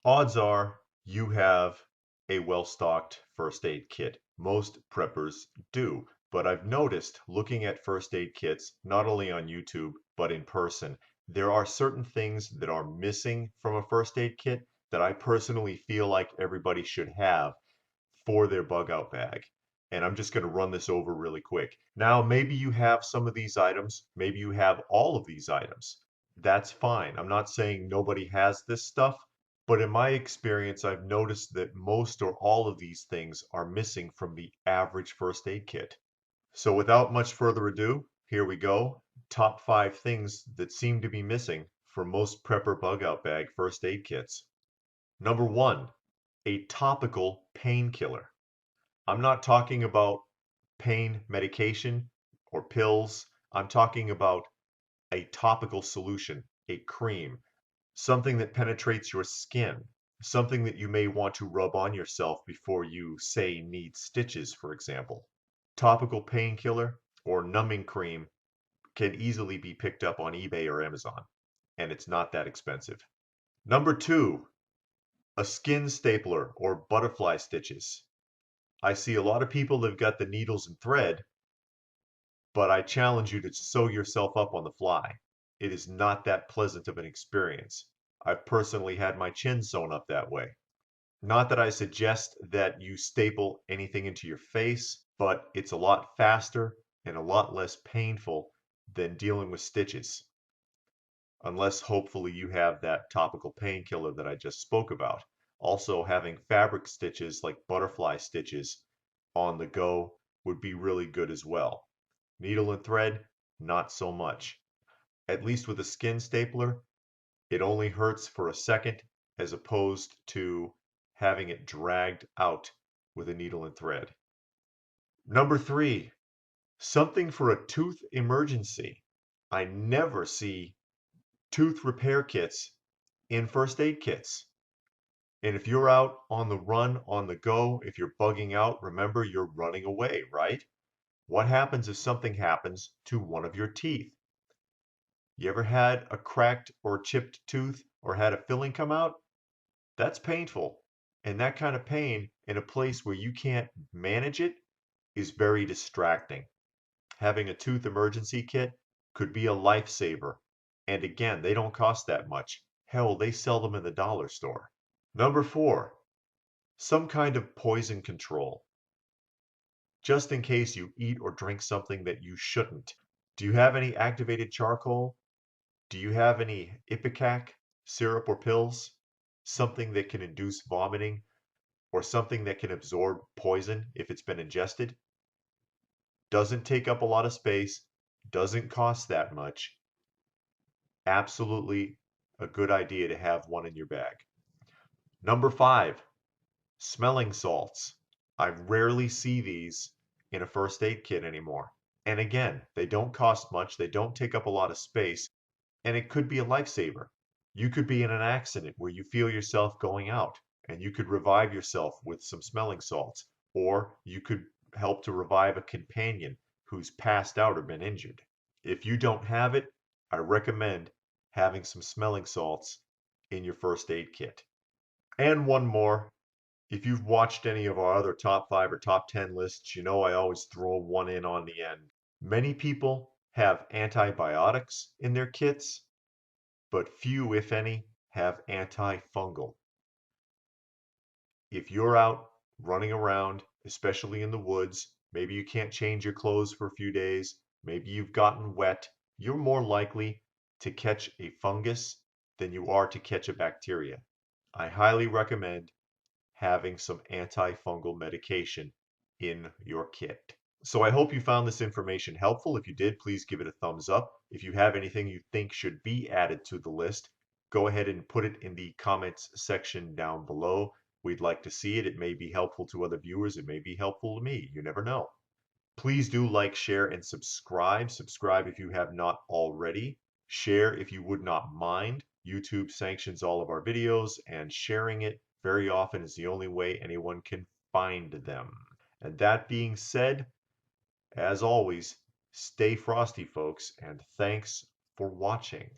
Odds are you have a well-stocked first aid kit. Most preppers do, but I've noticed looking at first aid kits, not only on YouTube, but in person, there are certain things that are missing from a first aid kit that I personally feel like everybody should have for their bug out bag. And I'm just going to run this over really quick. Now, maybe you have some of these items, maybe you have all of these items. That's fine. I'm not saying nobody has this stuff, but in my experience, I've noticed that most or all of these things are missing from the average first aid kit. So without much further ado, here we go. Top 5 things that seem to be missing for most prepper bug out bag first aid kits. Number 1, a topical painkiller. I'm not talking about pain medication or pills. I'm talking about a topical solution, a cream, something that penetrates your skin, something that you may want to rub on yourself before you, say, need stitches, for example. Topical painkiller or numbing cream can easily be picked up on eBay or Amazon, and it's not that expensive. Number 2, a skin stapler or butterfly stitches. I see a lot of people that have got the needles and thread, but I challenge you to sew yourself up on the fly. It is not that pleasant of an experience. I've personally had my chin sewn up that way. Not that I suggest that you staple anything into your face, but it's a lot faster and a lot less painful than dealing with stitches. Unless hopefully you have that topical painkiller that I just spoke about. Also, having fabric stitches like butterfly stitches on the go would be really good as well. Needle and thread, not so much. At least with a skin stapler, it only hurts for a second as opposed to having it dragged out with a needle and thread. Number 3, something for a tooth emergency. I never see tooth repair kits in first aid kits. And if you're out on the run, on the go, if you're bugging out, remember you're running away, right? What happens if something happens to one of your teeth? You ever had a cracked or chipped tooth or had a filling come out? That's painful. And that kind of pain in a place where you can't manage it is very distracting. Having a tooth emergency kit could be a lifesaver. And again, they don't cost that much. Hell, they sell them in the dollar store. Number 4, some kind of poison control, just in case you eat or drink something that you shouldn't. Do you have any activated charcoal? Do you have any ipecac syrup or pills? Something that can induce vomiting or something that can absorb poison if it's been ingested? Doesn't take up a lot of space, doesn't cost that much. Absolutely a good idea to have one in your bag. Number 5, smelling salts. I rarely see these in a first aid kit anymore. And again, they don't cost much, they don't take up a lot of space, and it could be a lifesaver. You could be in an accident where you feel yourself going out, and you could revive yourself with some smelling salts, or you could help to revive a companion who's passed out or been injured. If you don't have it, I recommend having some smelling salts in your first aid kit. And one more, if you've watched any of our other top 5 or top 10 lists, you know I always throw one in on the end. Many people have antibiotics in their kits, but few, if any, have antifungal. If you're out running around, especially in the woods, maybe you can't change your clothes for a few days, maybe you've gotten wet, you're more likely to catch a fungus than you are to catch a bacteria. I highly recommend having some antifungal medication in your kit. So I hope you found this information helpful. If you did, please give it a thumbs up. If you have anything you think should be added to the list, go ahead and put it in the comments section down below. We'd like to see it. It may be helpful to other viewers. It may be helpful to me. You never know. Please do like, share, and subscribe. Subscribe if you have not already. Share if you would not mind. YouTube sanctions all of our videos, and sharing it very often is the only way anyone can find them. And that being said, as always, stay frosty, folks, and thanks for watching.